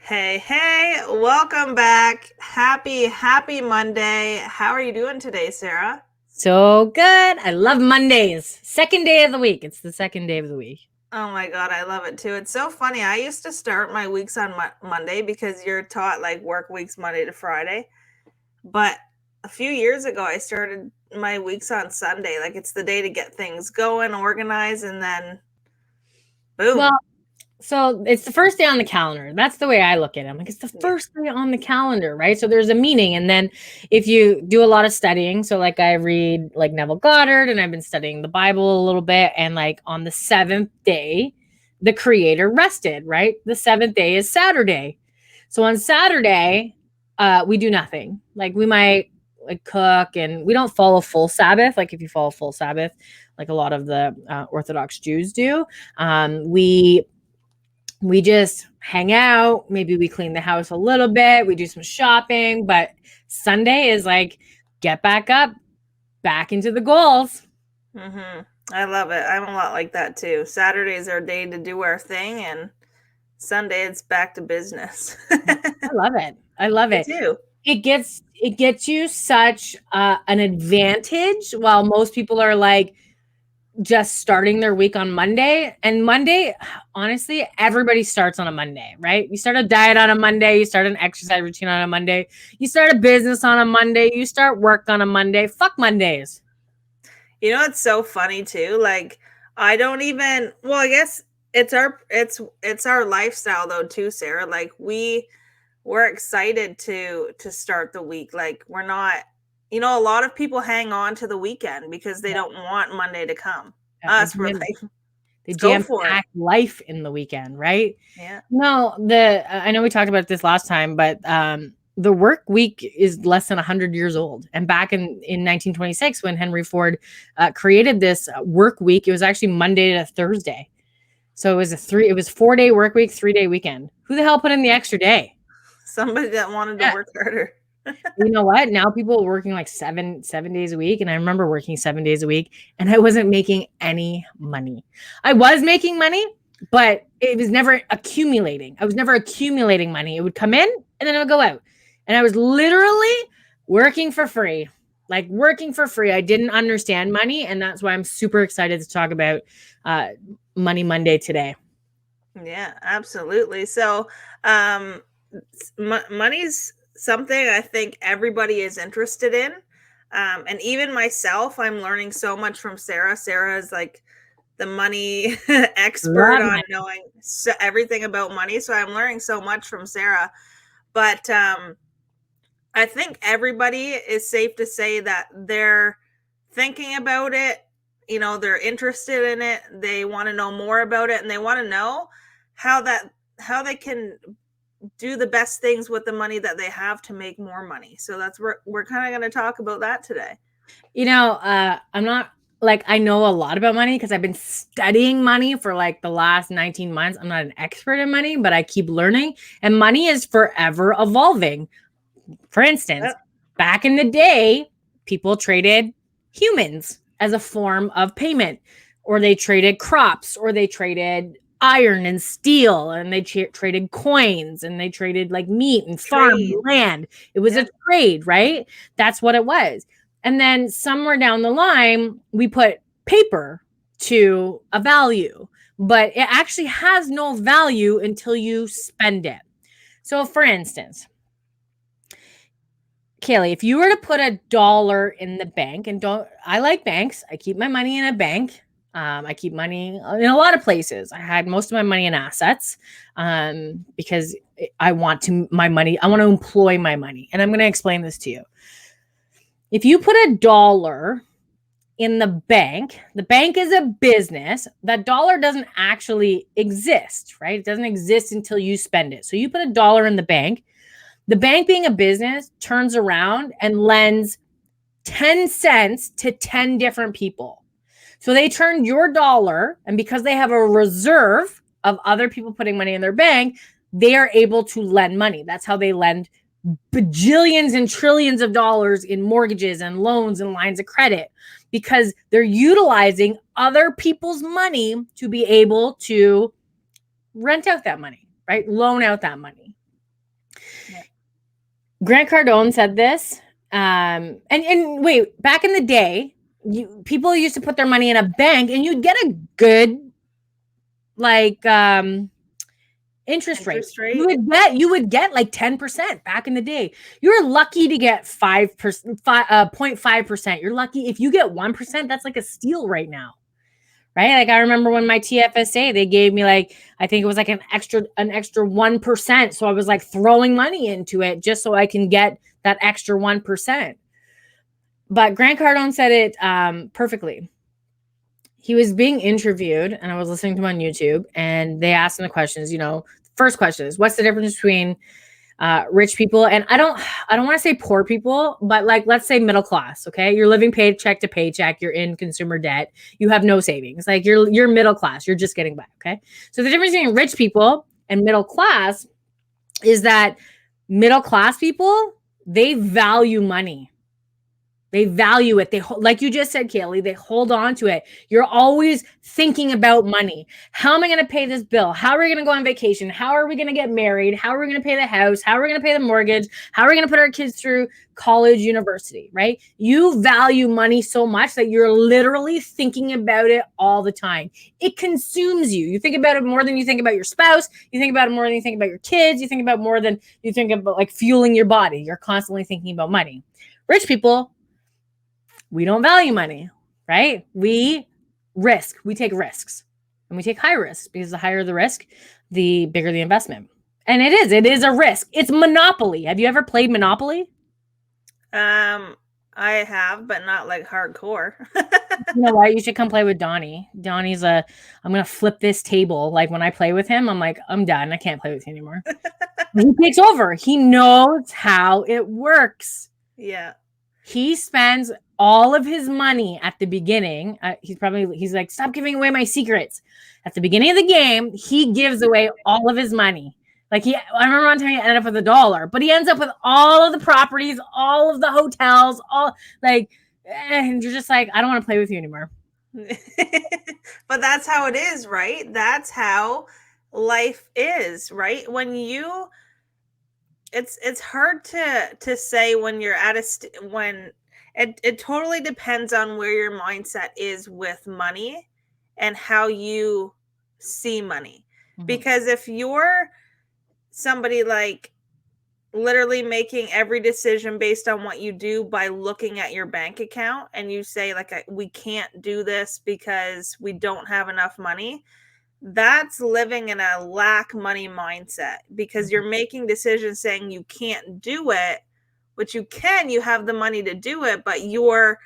Hey, welcome back. Happy Monday. How are you doing today, Sarah? So good. I love Mondays. Second day of the week. It's the second day of the week. Oh my God, I love it too. It's so funny. I used to start my weeks on Monday because you're taught like work weeks Monday to Friday. But a few years ago, I started my weeks on Sunday. Like it's the day to get things going, organized, and then Well, boom. so it's the first day on the calendar. That's the way I look at it. I'm like, it's the Yeah. first day on the calendar, right? So there's a meaning. And then if you do a lot of studying, so like I read like Neville Goddard and I've been studying the Bible a little bit. And like on the seventh day, the creator rested, right? The seventh day is Saturday. So on Saturday, we do nothing. Like we might like cook and we don't follow full Sabbath. Like if you follow full Sabbath, like a lot of the Orthodox Jews do, we just hang out. Maybe we clean the house a little bit. We do some shopping. But Sunday is like get back up, back into the goals. I love it. I'm a lot like that too. Saturday's our day to do our thing, and Sunday it's back to business. I love it. I love Me it. too. It gets you such an advantage while most people are like just starting their week on Monday. And Monday, honestly, everybody starts on a Monday, right? You start a diet on a Monday, you start an exercise routine on a Monday, you start a business on a Monday, you start work on a Monday. Fuck Mondays. You know, it's so funny too. Like, I don't even. Well, I guess it's our lifestyle though too, Sarah. Like we're excited to start the week. Like we're not. You know, a lot of people hang on to the weekend because they Yeah, don't want Monday to come. they Us, we're jam, like, they let's go jam for it. pack life in the weekend, right? Yeah. No, I know we talked about this last time, but the work week is less than 100 years old. And back in 1926, when Henry Ford created this work week, it was actually Monday to Thursday. So it was 4 day work week, 3 day weekend. Who the hell put in the extra day? Somebody that wanted to Yeah. work harder. You know what? Now people are working like seven days a week. And I remember working 7 days a week and I wasn't making any money. I was making money, but it was never accumulating. I was never accumulating money. It would come in and then it would go out. And I was literally working for free. Like working for free. I didn't understand money. And that's why I'm super excited to talk about uh, Money Monday today. Yeah, absolutely. So, um, money's something I think everybody is interested in. And even myself, I'm learning so much from Sarah. Sarah is like the money expert Love on money. knowing everything about money. So I'm learning so much from Sarah. But I think everybody is safe to say that they're thinking about it. You know, they're interested in it. They want to know more about it, and they want to know how that how they can do the best things with the money that they have to make more money. So that's where we're kind of going to talk about that today. I'm not like I know a lot about money because I've been studying money for like the last 19 months. I'm not an expert in money, but I keep learning, and money is forever evolving. For instance, Yep. back in the day, people traded humans as a form of payment, or they traded crops, or they traded iron and steel, and they traded coins, and they traded like meat and farm Trade. land. It was a Yep. trade, right? That's what it was. And then somewhere down the line, we put paper to a value, but it actually has no value until you spend it. So, for instance, Kaylee, if you were to put $1 in the bank, and don't I like banks? I keep my money in a bank. I keep money in a lot of places. I had most of my money in assets because I want to my money. I want to employ my money, and I'm going to explain this to you. If you put $1 in the bank is a business. That dollar doesn't actually exist, right? It doesn't exist until you spend it. So you put $1 in the bank. The bank, being a business, turns around and lends 10 cents to 10 different people. So they turn your dollar, and because they have a reserve of other people putting money in their bank, they are able to lend money. That's how they lend bajillions and trillions of dollars in mortgages and loans and lines of credit, because they're utilizing other people's money to be able to rent out that money, right? Loan out that money. Yeah. Grant Cardone said this. And wait, back in the day, people used to put their money in a bank and you'd get a good like interest rate. Interest rate. You would get like 10% back in the day. You're lucky to get 5%, 0.5%. You're lucky if you get 1%, that's like a steal right now. Right? Like I remember when my TFSA, they gave me like, I think it was like an extra 1%. So I was like throwing money into it just so I can get that extra 1%. But Grant Cardone said it perfectly. He was being interviewed and I was listening to him on YouTube and they asked him the questions, first question is, what's the difference between rich people and I don't want to say poor people, but like let's say middle class. Okay, you're living paycheck to paycheck, you're in consumer debt, you have no savings, like you're middle class, you're just getting by. Okay, so the difference between rich people and middle class is that middle class people, they value money. They value it. Like you just said, Kaylee, they hold on to it. You're always thinking about money. How am I going to pay this bill? How are we going to go on vacation? How are we going to get married? How are we going to pay the house? How are we going to pay the mortgage? How are we going to put our kids through college, university, right? You value money so much that you're literally thinking about it all the time. It consumes you. You think about it more than you think about your spouse. You think about it more than you think about your kids. You think about more than you think about like fueling your body. You're constantly thinking about money. Rich people, we don't value money, right? We take risks and we take high risks because the higher the risk, the bigger the investment. And it is a risk. It's Monopoly. Have you ever played Monopoly? I have, but not like hardcore. You know what? You should come play with Donnie. I'm going to flip this table. Like when I play with him, I'm like, I'm done. I can't play with you anymore. He takes over. He knows how it works. Yeah. He spends all of his money at the beginning. He's like, stop giving away my secrets. At the beginning of the game, he gives away all of his money. Like I remember one time he ended up with $1, but he ends up with all of the properties, all of the hotels, and you're just like, I don't want to play with you anymore. But that's how it is, right? That's how life is, right? It's hard to say when you're at when it totally depends on where your mindset is with money and how you see money. Mm-hmm. Because if you're somebody like literally making every decision based on what you do by looking at your bank account and you say like we can't do this because we don't have enough money, that's living in a lack money mindset because you're making decisions saying you can't do it, which you can, you have the money to do it, but your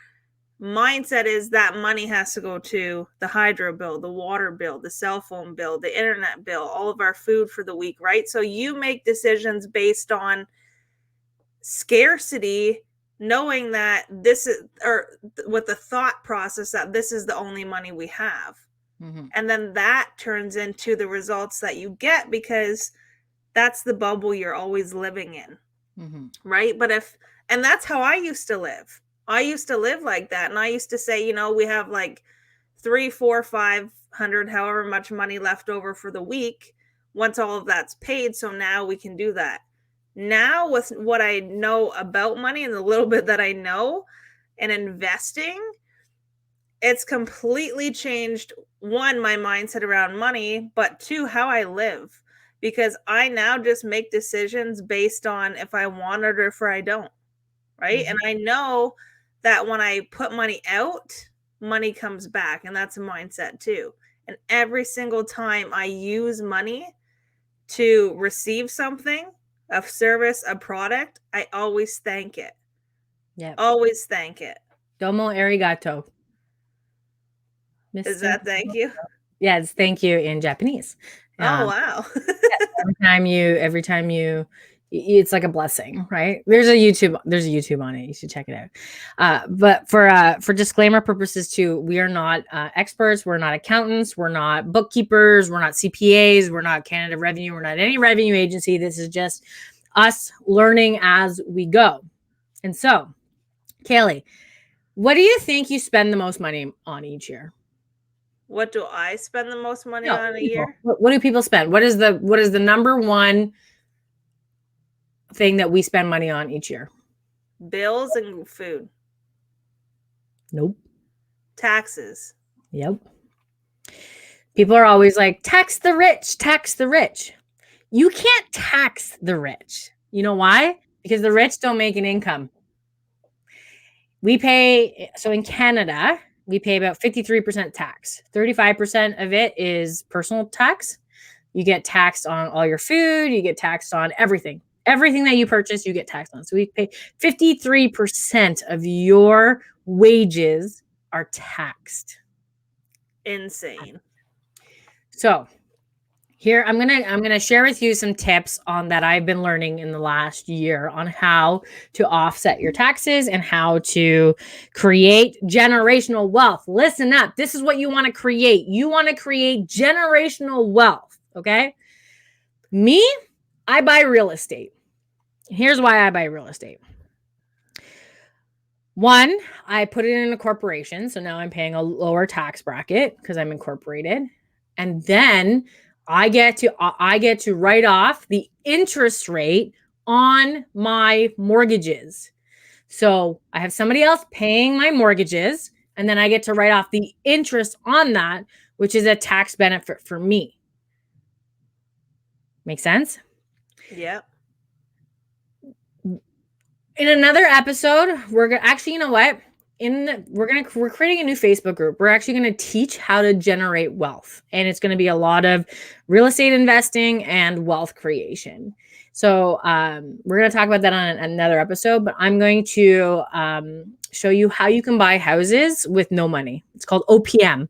mindset is that money has to go to the hydro bill, the water bill, the cell phone bill, the internet bill, all of our food for the week, right? So you make decisions based on scarcity, knowing that this is, or with the thought process that this is the only money we have. Mm-hmm. And then that turns into the results that you get because that's the bubble you're always living in. Mm-hmm. Right? And that's how I used to live. I used to live like that. And I used to say, we have like 300, 400, 500, however much money left over for the week once all of that's paid. So now we can do that. Now with what I know about money and the little bit that I know and investing, it's completely changed, one, my mindset around money, but two, how I live. Because I now just make decisions based on if I want it or if I don't. Right? Mm-hmm. And I know that when I put money out, money comes back. And that's a mindset too. And every single time I use money to receive something, a service, a product, I always thank it. Yeah. Always thank it. Domo arigato. Is that thank you? Yes, thank you in Japanese. Oh, wow. every time you, it's like a blessing, right? There's a YouTube on it. You should check it out. But for disclaimer purposes too, we are not experts. We're not accountants. We're not bookkeepers. We're not CPAs. We're not Canada Revenue. We're not any revenue agency. This is just us learning as we go. And so, Kaylee, what do you think you spend the most money on each year? What do I spend the most money on a year? What do people spend? What is the number one thing that we spend money on each year? Bills and food. Nope. Taxes. Yep. People are always like, tax the rich, tax the rich. You can't tax the rich. You know why? Because the rich don't make an income. So in Canada, we pay about 53% tax. 35% of it is personal tax. You get taxed on all your food, you get taxed on everything. Everything that you purchase, you get taxed on. So we pay 53% of your wages are taxed. Insane. So here I'm gonna share with you some tips on that I've been learning in the last year on how to offset your taxes and how to create generational wealth. Listen up. This is what you want to create. You want to create generational wealth. Okay. Me, I buy real estate. Here's why I buy real estate. One, I put it in a corporation. So now I'm paying a lower tax bracket because I'm incorporated. And then I get to write off the interest rate on my mortgages. So I have somebody else paying my mortgages, and then I get to write off the interest on that, which is a tax benefit for me. Make sense? Yep. In another episode, we're gonna actually, you know what? We're creating a new Facebook group. We're actually going to teach how to generate wealth, and it's going to be a lot of real estate investing and wealth creation. So we're going to talk about that on another episode, but I'm going to show you how you can buy houses with no money. It's called OPM,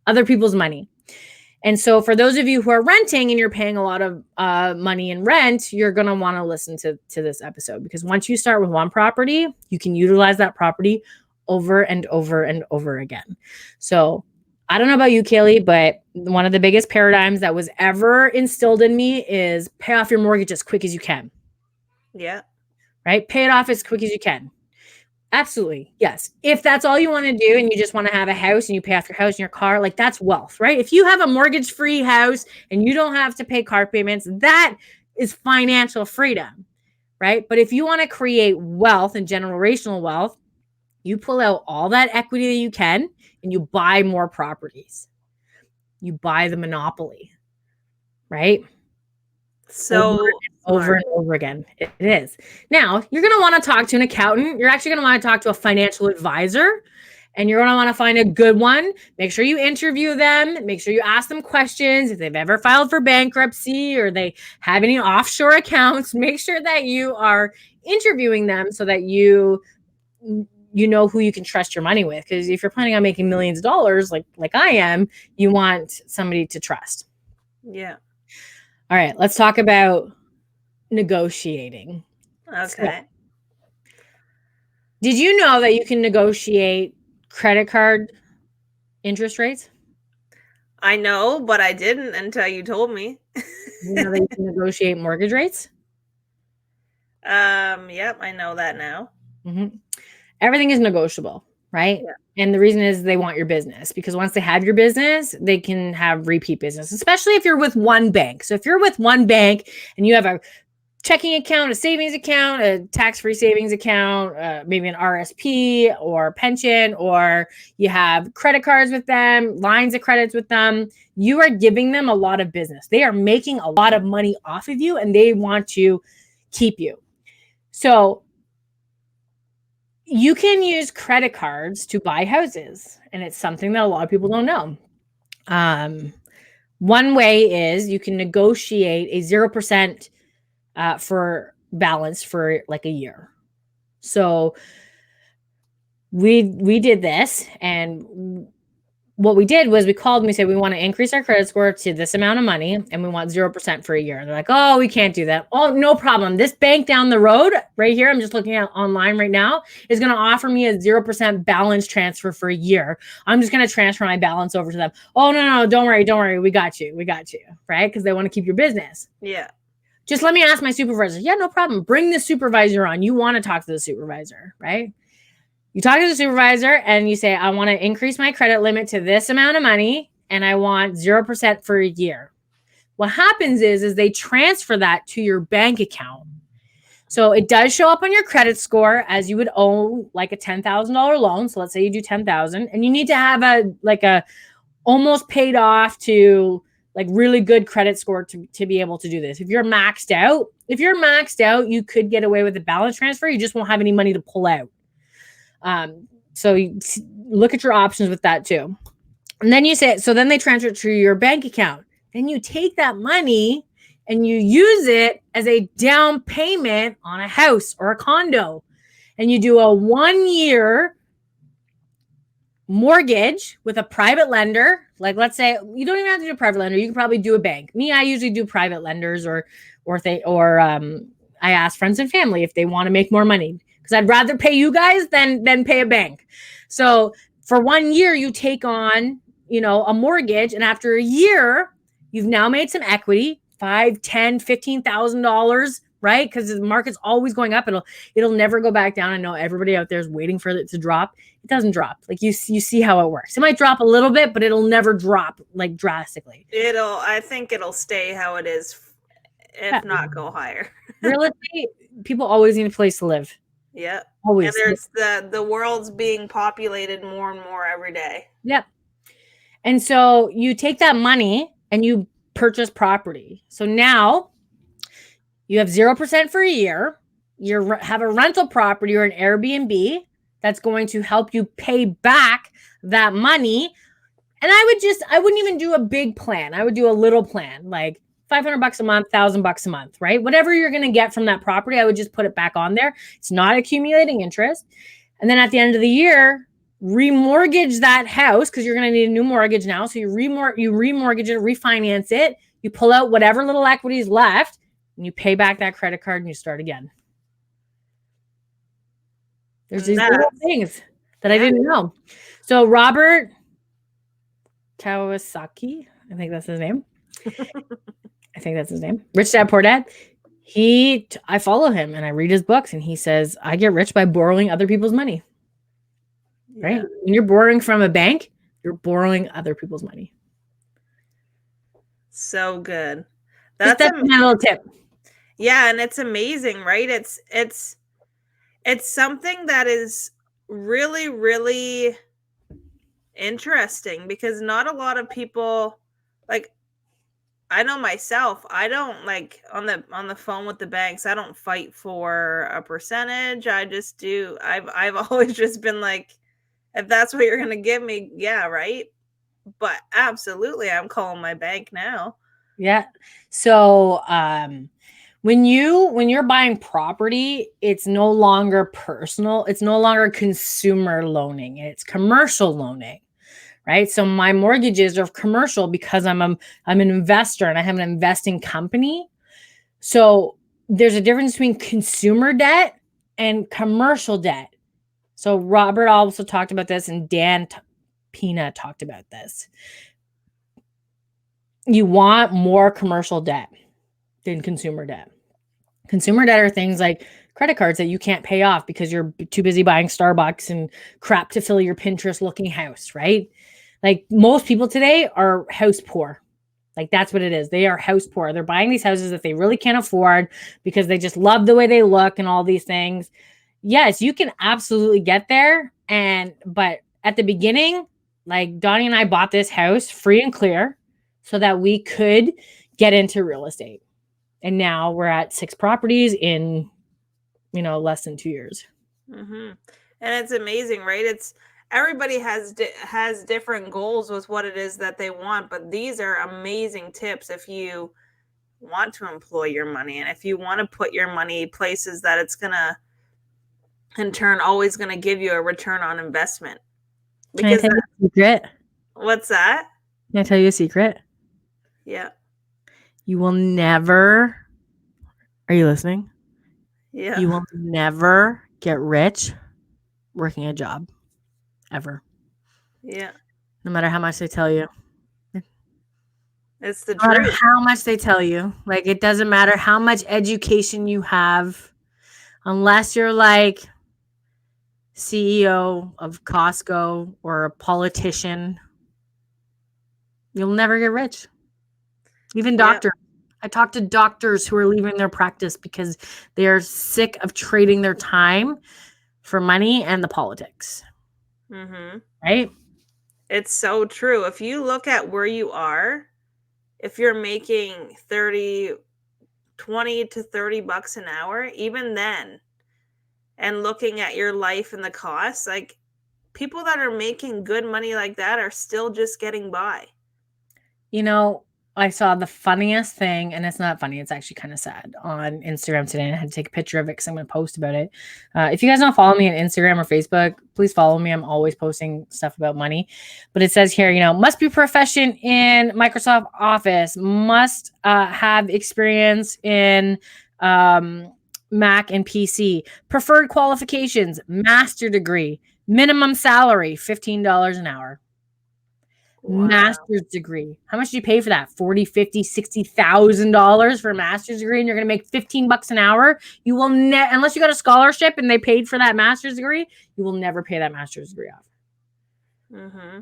other people's money. And so for those of you who are renting and you're paying a lot of money in rent, you're going to want to listen to this episode, because once you start with one property, you can utilize that property over and over and over again. So I don't know about you, Kaylee, but one of the biggest paradigms that was ever instilled in me is pay off your mortgage as quick as you can. Yeah. Right? Pay it off as quick as you can. Absolutely. Yes. If that's all you want to do and you just want to have a house and you pay off your house and your car, like that's wealth, right? If you have a mortgage-free house and you don't have to pay car payments, that is financial freedom, right? But if you want to create wealth and generational wealth, you pull out all that equity that you can and you buy more properties. You buy the monopoly, right? So over and over again. It is. Now, you're going to want to talk to an accountant. You're actually going to want to talk to a financial advisor, and you're going to want to find a good one. Make sure you interview them. Make sure you ask them questions. If they've ever filed for bankruptcy or they have any offshore accounts, make sure that you are interviewing them so that you know who you can trust your money with. Because if you're planning on making millions of dollars, like I am, you want somebody to trust. Yeah. All right, let's talk about negotiating. Okay. So, did you know that you can negotiate credit card interest rates? I know, but I didn't until you told me. You know that you can negotiate mortgage rates? Yep, I know that now. Mm-hmm. Everything is negotiable, right? Yeah. And the reason is they want your business, because once they have your business, they can have repeat business, especially if you're with one bank. So if you're with one bank and you have a checking account, a savings account, a tax-free savings account, maybe an RSP or pension, or you have credit cards with them, lines of credits with them, you are giving them a lot of business. They are making a lot of money off of you and they want to keep you. So you can use credit cards to buy houses, and it's something that a lot of people don't know. One way is you can negotiate a 0% for balance for like a year. So we did this, and what we did was we called and we said, we want to increase our credit score to this amount of money and we want 0% for a year. And they're like, oh, we can't do that. Oh, no problem. This bank down the road right here, I'm just looking at online right now, is going to offer me a 0% balance transfer for a year. I'm just going to transfer my balance over to them. Oh, no, don't worry. We got you. Right? Because they want to keep your business. Yeah. Just let me ask my supervisor. Yeah, no problem. Bring the supervisor on. You want to talk to the supervisor, right? You talk to the supervisor and you say, I want to increase my credit limit to this amount of money and I want 0% for a year. What happens is they transfer that to your bank account. So it does show up on your credit score as you would owe like a $10,000 loan. So let's say you do 10,000 and you need to have a almost paid off to like really good credit score to be able to do this. If you're maxed out, you could get away with a balance transfer. You just won't have any money to pull out. So you look at your options with that too. And then then they transfer it to your bank account. Then you take that money and you use it as a down payment on a house or a condo. And you do a 1-year mortgage with a private lender. Like, let's say you don't even have to do a private lender. You can probably do a bank. Me, I usually do private lenders or I ask friends and family if they want to make more money because I'd rather pay you guys than pay a bank. So for 1 year, you take on, a mortgage, and after a year, you've now made some equity, $5,000, $10,000, $15,000, right? Because the market's always going up. It'll never go back down. I know everybody out there is waiting for it to drop. It doesn't drop. Like you see how it works. It might drop a little bit, but it'll never drop like drastically. I think it'll stay how it is, if not go higher. Real estate, people always need a place to live. Yeah. Always. And there's the world's being populated more and more every day. Yep. And so you take that money and you purchase property. So now you have 0% for a year. You have a rental property or an Airbnb that's going to help you pay back that money. And I wouldn't even do a big plan. I would do a little plan, like $500 a month, $1,000 a month, right? Whatever you're going to get from that property, I would just put it back on there. It's not accumulating interest. And then at the end of the year, remortgage that house because you're going to need a new mortgage now. So you remortgage it, refinance it. You pull out whatever little equity is left and you pay back that credit card and you start again. There's these little things that I didn't know. So Robert Kawasaki, I think that's his name. Rich Dad, Poor Dad. I follow him and I read his books and he says, I get rich by borrowing other people's money. Yeah. Right? When you're borrowing from a bank, you're borrowing other people's money. So good. That's my little tip. Yeah, and it's amazing, right? It's something that is really, really interesting because not a lot of people, like, I know myself, I don't like on the phone with the banks, I don't fight for a percentage. I just do. I've always just been like, if that's what you're going to give me, yeah, right? But absolutely, I'm calling my bank now. Yeah. So, when you're buying property, it's no longer personal. It's no longer consumer loaning. It's commercial loaning, right? So my mortgages are commercial because I'm an investor and I have an investing company. So there's a difference between consumer debt and commercial debt. So Robert also talked about this and Dan Pina talked about this. You want more commercial debt than consumer debt. Consumer debt are things like credit cards that you can't pay off because you're too busy buying Starbucks and crap to fill your Pinterest looking house, right? Like most people today are house poor. Like that's what it is. They are house poor. They're buying these houses that they really can't afford because they just love the way they look and all these things. Yes, you can absolutely get there. But at the beginning, like Donnie and I bought this house free and clear so that we could get into real estate. And now we're at 6 properties in, less than 2 years. Mm-hmm. And it's amazing, right? Everybody has different goals with what it is that they want, but these are amazing tips if you want to employ your money and if you want to put your money places that it's gonna, in turn, always gonna give you a return on investment. Because can I tell you a secret? What's that? Can I tell you a secret? Yeah. You will never. Are you listening? Yeah. You will never get rich working a job. Ever. Yeah. No matter how much they tell you. It's the truth. No matter how much they tell you. Like, it doesn't matter how much education you have. Unless you're like CEO of Costco or a politician, you'll never get rich. Even doctors. I talk to doctors who are leaving their practice because they're sick of trading their time for money and the politics. Mm-hmm. Right? It's so true. If you look at where you are, if you're making 20 to 30 bucks an hour, even then, and looking at your life and the costs, like people that are making good money like that are still just getting by. You know, I saw the funniest thing, and it's not funny, it's actually kind of sad, on Instagram today. And I had to take a picture of it because I'm going to post about it. If you guys don't follow me on Instagram or Facebook, please follow me. I'm always posting stuff about money. But it says here, must be proficient in Microsoft Office, must have experience in Mac and PC, preferred qualifications, master degree, minimum salary, $15 an hour. Wow. Master's degree. How much do you pay for that? 40, 50, $60,000 for a master's degree, and you're going to make 15 bucks an hour. You will unless you got a scholarship and they paid for that master's degree, you will never pay that master's degree off. Mm-hmm.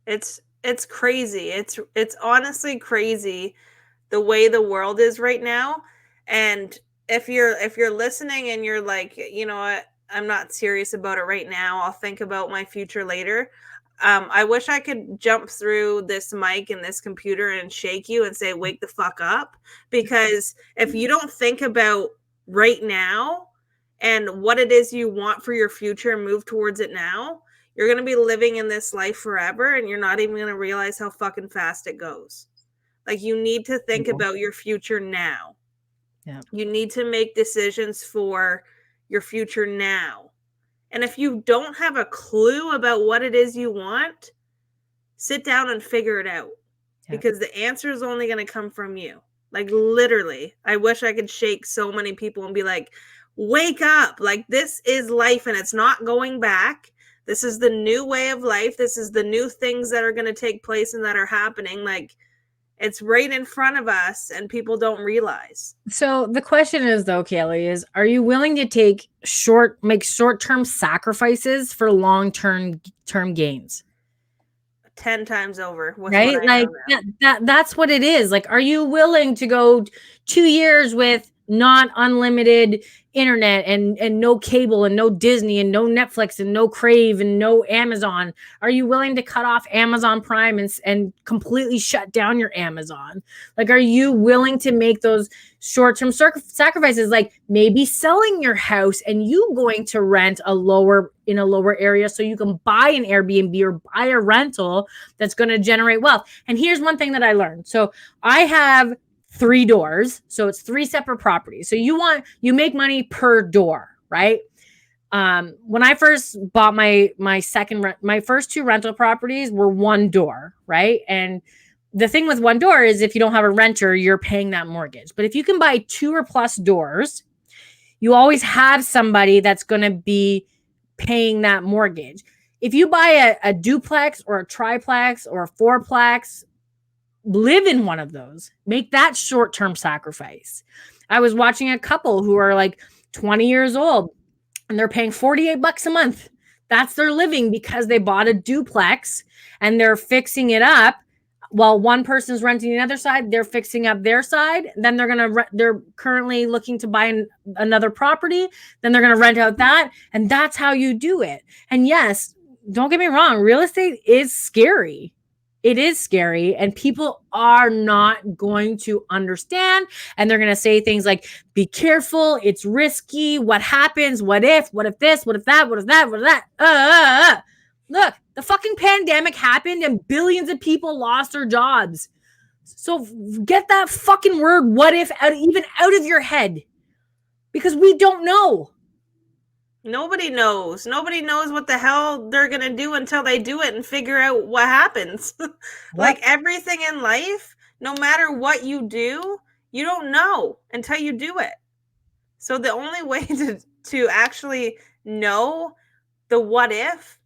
It's crazy. It's honestly crazy the way the world is right now. And if you're listening and you're like, you know what, I'm not serious about it right now, I'll think about my future later. I wish I could jump through this mic and this computer and shake you and say, wake the fuck up. Because if you don't think about right now and what it is you want for your future and move towards it now, you're going to be living in this life forever and you're not even going to realize how fucking fast it goes. Like, you need to think about your future now. Yeah. You need to make decisions for your future now. And if you don't have a clue about what it is you want, sit down and figure it out. Yeah. Because the answer is only going to come from you. Like, literally, I wish I could shake so many people and be like, wake up. Like, this is life and it's not going back. This is the new way of life. This is the new things that are going to take place and that are happening. Like, it's right in front of us and people don't realize. So the question is, though, Kaylee, are you willing to make short-term sacrifices for long-term gains? 10 times over. Right? Like that's what it is. Like, are you willing to go 2 years with not unlimited internet and no cable and no Disney and no Netflix and no Crave and no Amazon? Are you willing to cut off Amazon Prime and completely shut down your Amazon? Like, are you willing to make those short-term sacrifices, like maybe selling your house and you going to rent in a lower area so you can buy an Airbnb or buy a rental that's going to generate wealth? And here's one thing that I learned. So I have 3 doors, so it's 3 separate properties. So you make money per door, right? When I first bought my first 2 rental properties were 1 door, right? And the thing with 1 door is if you don't have a renter, you're paying that mortgage. But if you can buy 2 or plus doors, you always have somebody that's going to be paying that mortgage. If you buy a duplex or a triplex or a fourplex, live in one of those, make that short-term sacrifice. I was watching a couple who are like 20 years old and they're paying 48 bucks a month. That's their living because they bought a duplex and they're fixing it up while one person's renting the other side. They're fixing up their side. Then they're currently looking to buy another property. Then they're going to rent out that. And that's how you do it. And yes, don't get me wrong, real estate is scary. It is scary, and people are not going to understand, and they're going to say things like, be careful, it's risky, what happens, what if this, what if that, what if that, what if that. Look, the fucking pandemic happened and billions of people lost their jobs. So get that fucking word what if out of your head, because we don't know. Nobody knows. Nobody knows what the hell they're going to do until they do it and figure out what happens. Like everything in life, no matter what you do, you don't know until you do it. So the only way to actually know the what if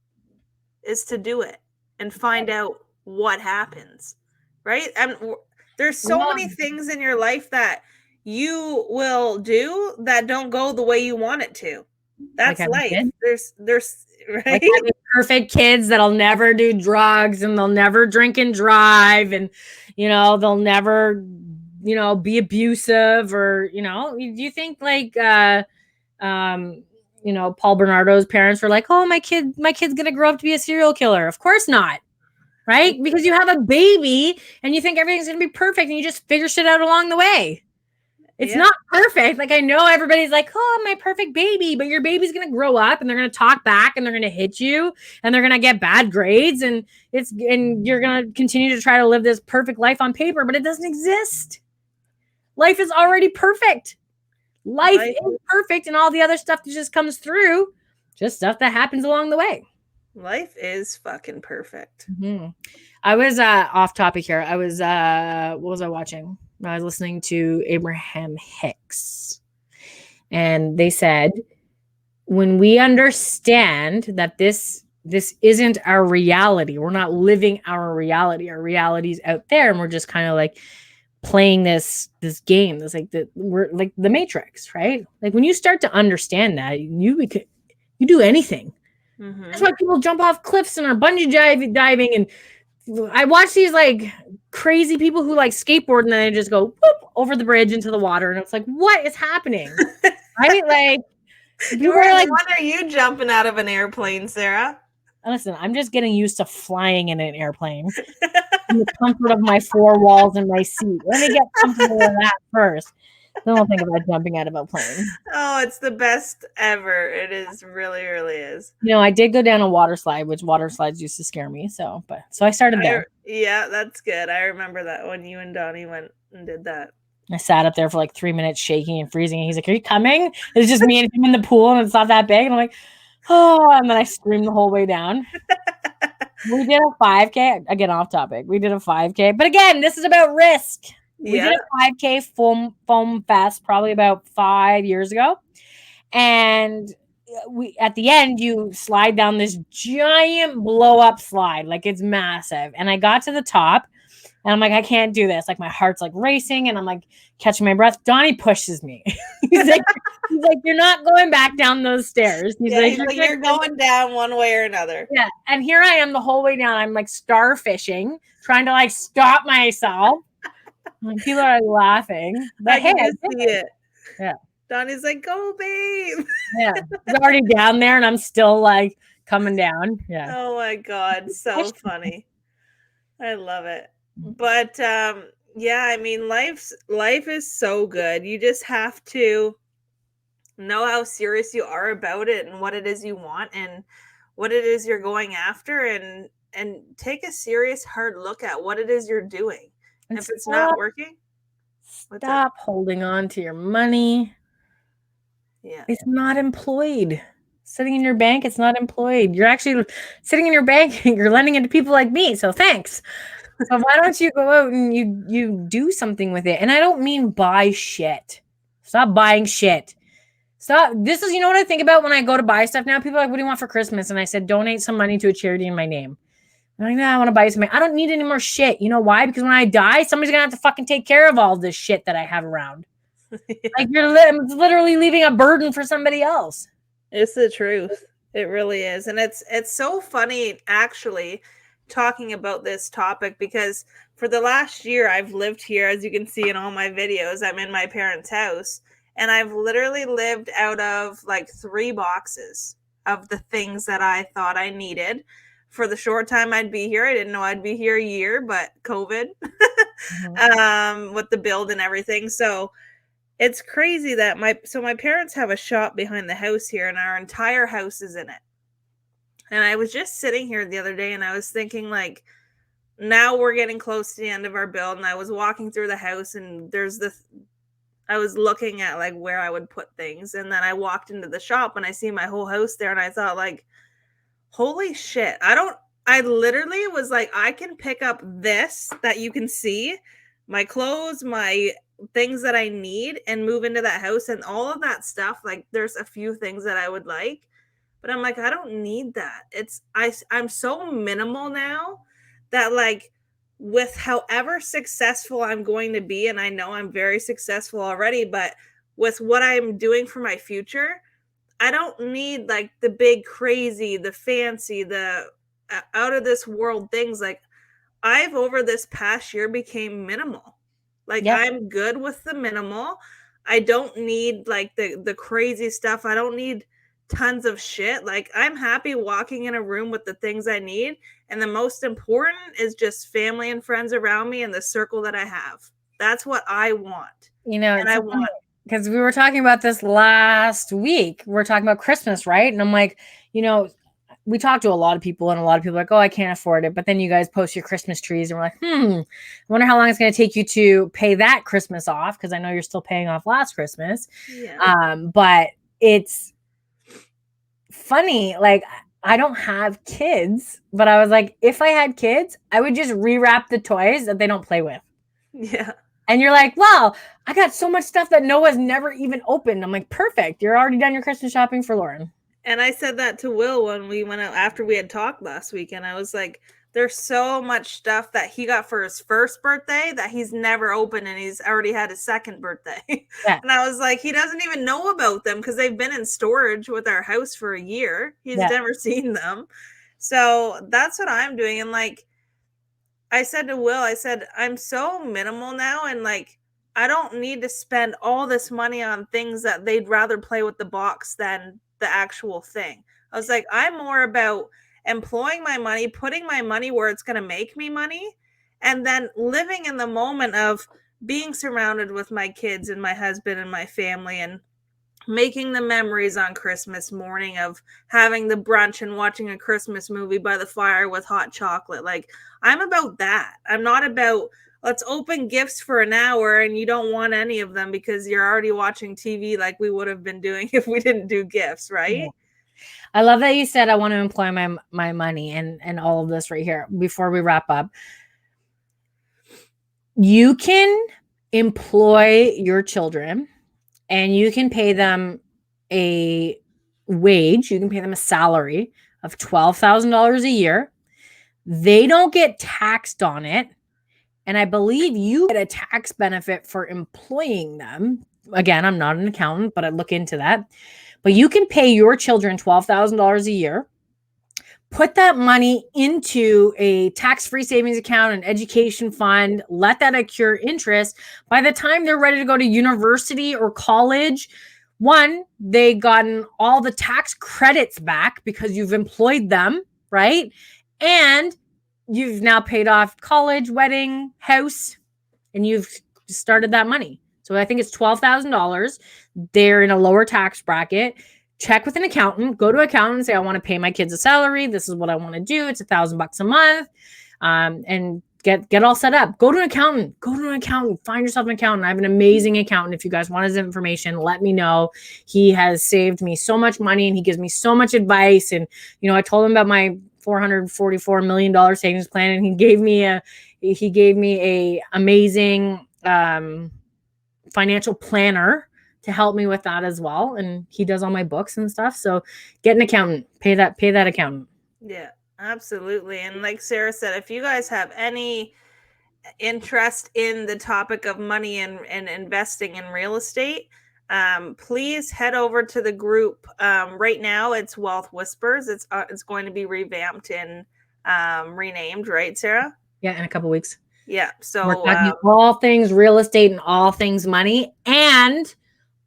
is to do it and find out what happens, right? And there's so many things in your life that you will do that don't go the way you want it to. That's like life. There's right? Like having perfect kids that'll never do drugs and they'll never drink and drive and they'll never be abusive, or do you think like um Paul Bernardo's parents were like, oh, my kid's gonna grow up to be a serial killer? Of course not. Right? Because you have a baby and you think everything's gonna be perfect, and you just figure shit out along the way. It's Yeah. not perfect. Like, I know everybody's like, oh, my perfect baby, but your baby's gonna grow up and they're gonna talk back and they're gonna hit you and they're gonna get bad grades, and you're gonna continue to try to live this perfect life on paper, but it doesn't exist. Life is already perfect. Life Life, is perfect, and all the other stuff that just comes through, just stuff that happens along the way. life is fucking perfect. Mm-hmm. I was off topic here. I was what was I watching? I was listening to Abraham Hicks, and they said, when we understand that this isn't our reality, we're not living our reality. Our reality's out there, and we're just kind of like playing this game. That's like we're like the Matrix, right? Like, when you start to understand that, you do anything. Mm-hmm. That's why people jump off cliffs and are bungee diving. And I watch these like crazy people who like skateboard and then they just go whoop over the bridge into the water, and it's like, what is happening? Right? Like, people are like, When are you jumping out of an airplane, Sarah? listen, I'm just getting used to flying in an airplane in the comfort of my four walls and my seat. Let me get comfortable with that first. Then I'll think about jumping out of a plane. Oh, it's the best ever. It is really, really is. I did go down a water slide, which water slides used to scare me. So I started there. Yeah, that's good. I remember that when you and Donnie went and did that. I sat up there for like 3 minutes shaking and freezing. And he's like, are you coming? It's just me and him in the pool, and it's not that big. And I'm like, oh, and then I screamed the whole way down. We did a 5K. Again, off topic. We did a 5K. But again, this is about risk. We did a 5K foam fest probably about 5 years ago. And at the end, you slide down this giant blow up slide. Like, it's massive. And I got to the top, and I'm like, I can't do this. Like, my heart's like racing, and I'm like catching my breath. Donnie pushes me. he's like, you're not going back down those stairs. He's like, you're going down one way or another. Yeah. And here I am the whole way down. I'm like starfishing, trying to like stop myself. And people are like laughing. But I can just see it. Yeah. Donnie's like, go, babe. Yeah. He's already down there, and I'm still like coming down. Yeah. Oh my God. So funny. I love it. But yeah, I mean, life is so good. You just have to know how serious you are about it and what it is you want and what it is you're going after, and take a serious hard look at what it is you're doing. And if it's not working, stop holding on to your money. Yeah. It's not employed. Sitting in your bank, it's not employed. You're actually sitting in your bank and you're lending it to people like me. So thanks. So why don't you go out and you do something with it? And I don't mean buy shit. Stop buying shit. Stop. This is, what I think about when I go to buy stuff now. People are like, what do you want for Christmas? And I said, donate some money to a charity in my name. I'm like, no, I want to buy something. I don't need any more shit. You know why? Because when I die, somebody's going to have to fucking take care of all this shit that I have around. Yeah. Like, you're literally leaving a burden for somebody else. It's the truth. It really is. And it's so funny, actually, talking about this topic, because for the last year I've lived here. As you can see in all my videos, I'm in my parents' house, and I've literally lived out of like 3 boxes of the things that I thought I needed for the short time I'd be here. I didn't know I'd be here a year, but COVID with the build and everything. So it's crazy that my parents have a shop behind the house here, and our entire house is in it. And I was just sitting here the other day, and I was thinking, like, now we're getting close to the end of our build, and I was walking through the house, and I was looking at like where I would put things, and then I walked into the shop and I see my whole house there, and I thought, like, holy shit. I literally was like, I can pick up this that you can see, my clothes, my things that I need, and move into that house, and all of that stuff. Like, there's a few things that I would like, but I'm like, I don't need that. I'm so minimal now that, like, with however successful I'm going to be, and I know I'm very successful already, but with what I'm doing for my future, I don't need like the big crazy, the fancy, the out of this world things. Like, I've over this past year became minimal. Like, Yep. I'm good with the minimal. I don't need like the crazy stuff. I don't need tons of shit. Like, I'm happy walking in a room with the things I need, and the most important is just family and friends around me and the circle that I have. That's what I want. And It's I so funny want because we were talking about this last week. We're talking about Christmas, right? And I'm like, we talk to a lot of people, and a lot of people are like, oh, I can't afford it. But then you guys post your Christmas trees, and we're like, I wonder how long it's going to take you to pay that Christmas off, because I know you're still paying off last Christmas. yeah. But it's funny. Like, I don't have kids, but I was like, if I had kids, I would just rewrap the toys that they don't play with. Yeah. And you're like, wow, I got so much stuff that Noah's never even opened. I'm like, perfect. You're already done your Christmas shopping for Lauren. And I said that to Will when we went out after we had talked last week. And I was like, there's so much stuff that he got for his first birthday that he's never opened, and he's already had his second birthday. Yeah. And I was like, he doesn't even know about them because they've been in storage with our house for a year. He's Yeah. never seen them. So that's what I'm doing. And like, I said to Will, I said, I'm so minimal now, and like, I don't need to spend all this money on things that they'd rather play with the box than the actual thing. I was like, I'm more about employing my money, putting my money where it's going to make me money, and then living in the moment of being surrounded with my kids and my husband and my family, and making the memories on Christmas morning of having the brunch and watching a Christmas movie by the fire with hot chocolate. Like, I'm about that. I'm not about let's open gifts for an hour and you don't want any of them because you're already watching TV like we would have been doing if we didn't do gifts, Yeah. right? I love that you said I want to employ my money and all of this right here before we wrap up. You can employ your children and you can pay them a wage, you can pay them a salary of $12,000 a year. They don't get taxed on it. And I believe you get a tax benefit for employing them. Again, I'm not an accountant, but I look into that. But you can pay your children $12,000 a year, put that money into a tax-free savings account, an education fund, let that accrue interest. By the time they're ready to go to university or college, one, they gotten all the tax credits back because you've employed them, right? And you've now paid off college, wedding, house, and you've started that money. So I think it's $12,000. They're in a lower tax bracket. Check with an accountant, go to an accountant and say, I want to pay my kids a salary. This is what I want to do. It's $1,000 a month. And get all set up. Go to an accountant, find yourself an accountant. I have an amazing accountant. If you guys want his information, let me know. He has saved me so much money and he gives me so much advice. And, I told him about my $444 million savings plan, and he gave me a amazing financial planner to help me with that as well. And he does all my books and stuff. So get an accountant, pay that accountant. Yeah, absolutely. And like Sarah said, if you guys have any interest in the topic of money and investing in real estate, please head over to the group. Right now, it's Wealth Whispers. It's going to be revamped and renamed, right, Sarah? Yeah, in a couple weeks. Yeah. So We're talking all things real estate and all things money and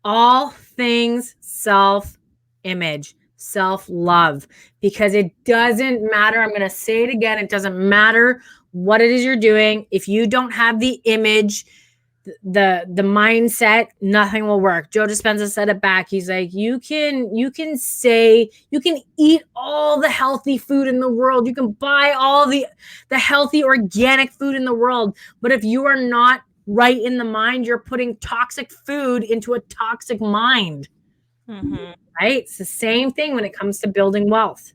all things self-image, self-love, because it doesn't matter. I'm going to say it again. It doesn't matter what it is you're doing. If you don't have the image, the mindset, nothing will work. Joe Dispenza said it back. He's like, you can eat all the healthy food in the world. You can buy all the healthy organic food in the world. But if you are not right in the mind, you're putting toxic food into a toxic mind. Mm-hmm. Right? It's the same thing when it comes to building wealth.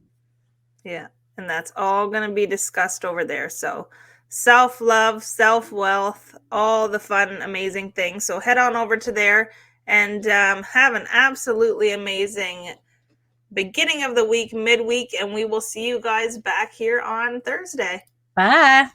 Yeah. And that's all going to be discussed over there. So self-love, self-wealth, all the fun, amazing things. So head on over to there and have an absolutely amazing beginning of the week, midweek, and we will see you guys back here on Thursday. Bye.